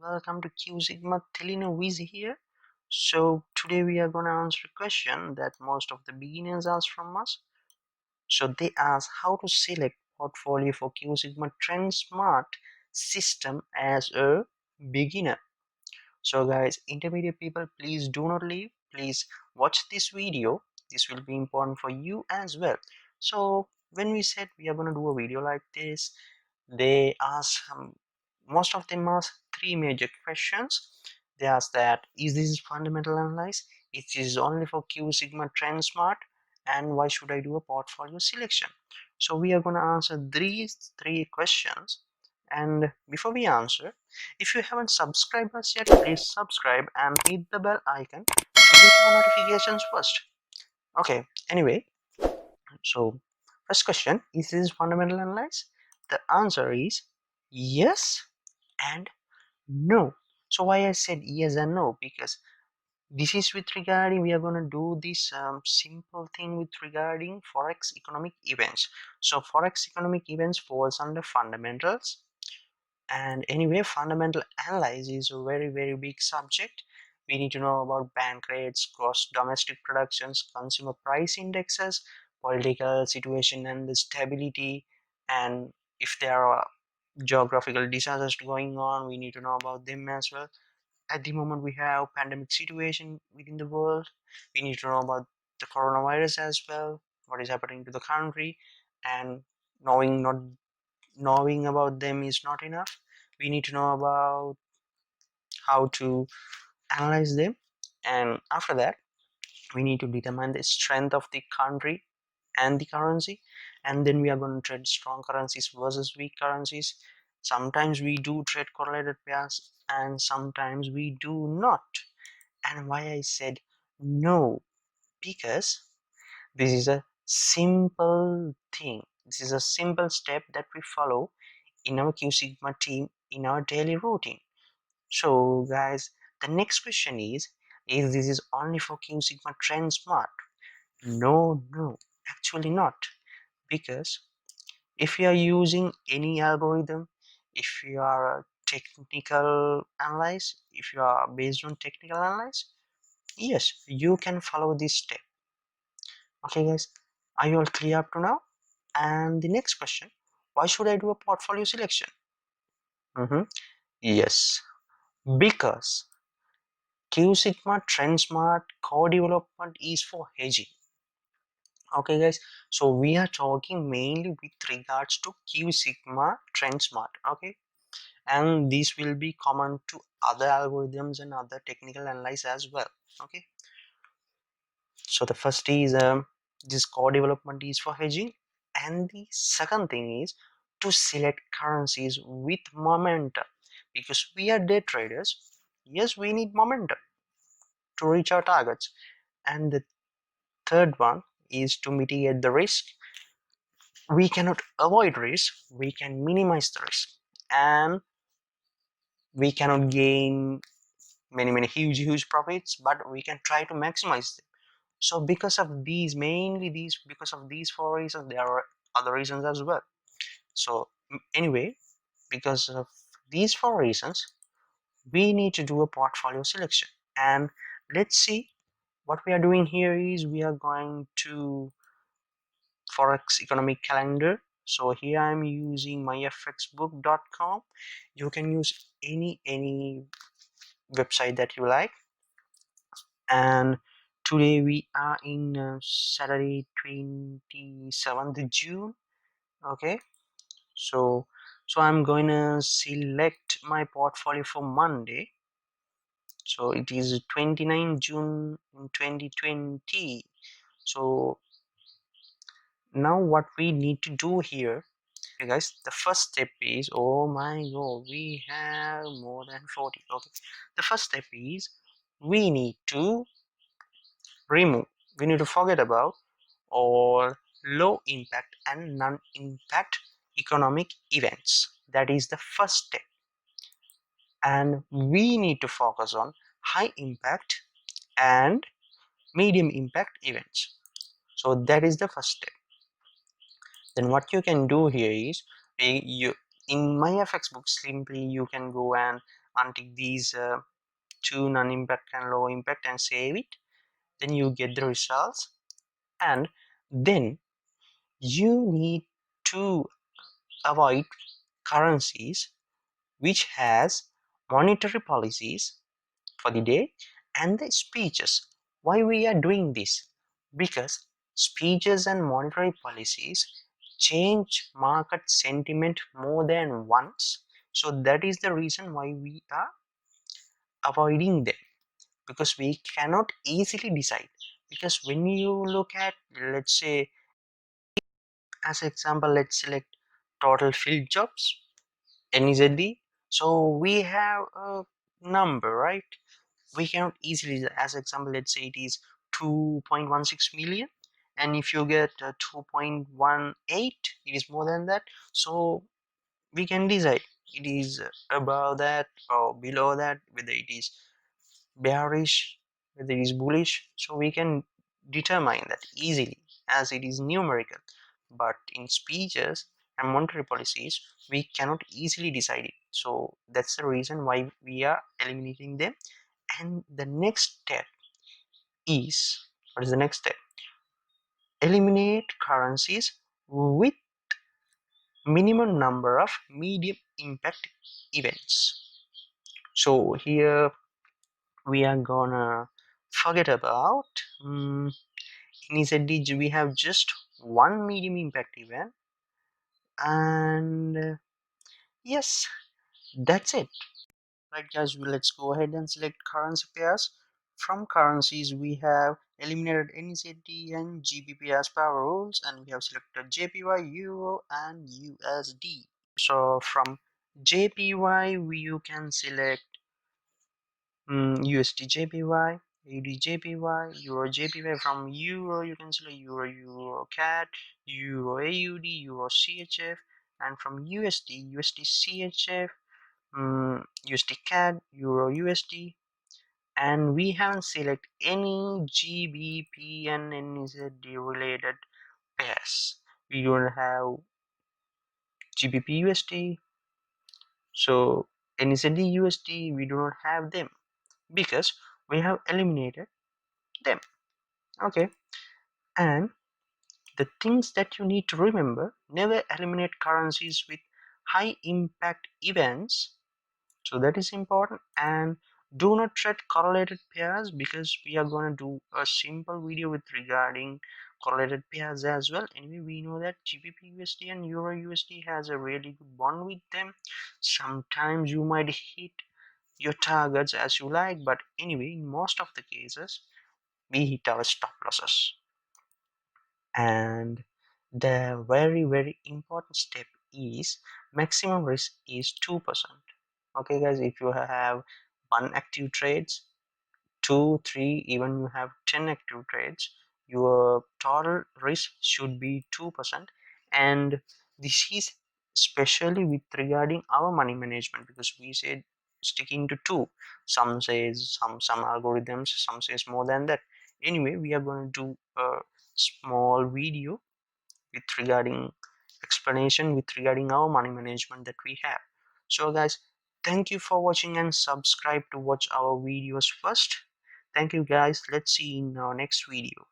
welcome to Qsigma Telenoviz here. So today we are going to answer a question that most of the beginners ask from us. So they ask how to select portfolio for Qsigma Trend Smart system as a beginner. So guys, intermediate people, please do not leave. Please watch this video. This will be important for you as well. So when we said we are going to do a video like this, they ask most of them ask three major questions. They ask that is this fundamental analysis, it is only for Q Sigma Trend Smart, and why should I do a portfolio selection. So we are going to answer these three questions. And before we answer, if you haven't subscribed us yet, please subscribe and hit the bell icon to get our notifications first. Okay, anyway, so first question, is this fundamental analysis? The answer is yes and no. So why I said yes and no, because this is with regarding, we are going to do this simple thing with regarding Forex economic events. So Forex economic events falls under fundamentals, and anyway, fundamental analysis is a very big subject. We need to know about bank rates, gross domestic productions, consumer price indexes, political situation and the stability, and if there are geographical disasters going on, we need to know about them as well. At the moment we have pandemic situation within the world, we need to know about the coronavirus as well, what is happening to the country. And knowing about them is not enough. We need to know about how to analyze them, and after that we need to determine the strength of the country and the currency, and then we are going to trade strong currencies versus weak currencies. Sometimes we do trade correlated pairs and sometimes we do not. And why I said no, because this is a simple thing, this is a simple step that we follow in our Q Sigma team in our daily routine. So guys, the next question is this is only for Q Sigma Trend Smart? No, actually not. Because if you are using any algorithm, if you are a technical analyze, if you are based on technical analyze, yes, you can follow this step. Okay guys, are you all clear up to now? And the next question, why should I do a portfolio selection? Yes, because Qsigma Trend Smart core development is for hedging. Okay guys, so we are talking mainly with regards to Qsigma Trend Smart. Okay, and this will be common to other algorithms and other technical analysis as well. Okay, so the first is this core development is for hedging, and the second thing is to select currencies with momentum, because we are day traders. Yes, we need momentum to reach our targets. And the third one is to mitigate the risk. We cannot avoid risk, we can minimize the risk, and we cannot gain many huge profits, but we can try to maximize them. So because of these, mainly these, because of these four reasons, there are other reasons as well. So anyway, because of these four reasons, we need to do a portfolio selection. And let's see, what we are doing here is we are going to Forex economic calendar. So here I'm using myfxbook.com. You can use any website that you like. And today we are in Saturday 27th June. Okay, so I'm going to select my portfolio for Monday. So it is 29 June 2020. So now what we need to do here, okay guys, the first step is, oh my god, we have more than 40. Okay, the first step is we need to forget about all low impact and non-impact economic events. That is the first step, and we need to focus on high impact and medium impact events. So that is the first step. Then what you can do here is, you in my FX book, simply you can go and untick these two non-impact and low impact and save it. Then you get the results, and then you need to avoid currencies which has monetary policies for the day and the speeches. Why we are doing this? Because speeches and monetary policies change market sentiment more than once. So that is the reason why we are avoiding them, because we cannot easily decide. Because when you look at, let's say, as example, let's select total filled jobs, NZD. So we have a number, right? We cannot easily, as example, let's say it is 2.16 million, and if you get 2.18, it is more than that. So we can decide it is above that or below that, whether it is bearish, whether it is bullish. So we can determine that easily as it is numerical. But in speeches and monetary policies, we cannot easily decide it. So that's the reason why we are eliminating them. And the next step is, what is the next step? Eliminate currencies with minimum number of medium impact events. So here we are gonna forget about in ZD we have just one medium impact event, and yes, that's it. Right guys, let's go ahead and select currency pairs. From currencies we have eliminated NZD and GBP as per our rules, and we have selected JPY, Euro and USD. So from JPY you can select USD JPY, AUD JPY, Euro JPY. From Euro you can select Euro CAD, Euro AUD, Euro CHF, and from USD CHF, USD CAD, Euro USD, and we haven't selected any GBP and NZD related pairs. We don't have GBP USD, so NZD USD we do not have them because we have eliminated them. Okay, and the things that you need to remember: never eliminate currencies with high impact events, so that is important. And do not trade correlated pairs, because we are going to do a simple video with regarding correlated pairs as well. Anyway, we know that GBP USD and Euro USD has a really good bond with them. Sometimes you might hit your targets as you like, but anyway, in most of the cases we hit our stop losses. And the very important step is maximum risk is 2%. Okay guys, if you have one active trades, 2, 3, even you have 10 active trades, your total risk should be 2%. And this is especially with regarding our money management, because we said sticking to 2. Some says some algorithms, some says more than that. Anyway, we are going to do a small video with regarding explanation with regarding our money management that we have. So guys, thank you for watching, and subscribe to watch our videos first. Thank you guys, let's see in our next video.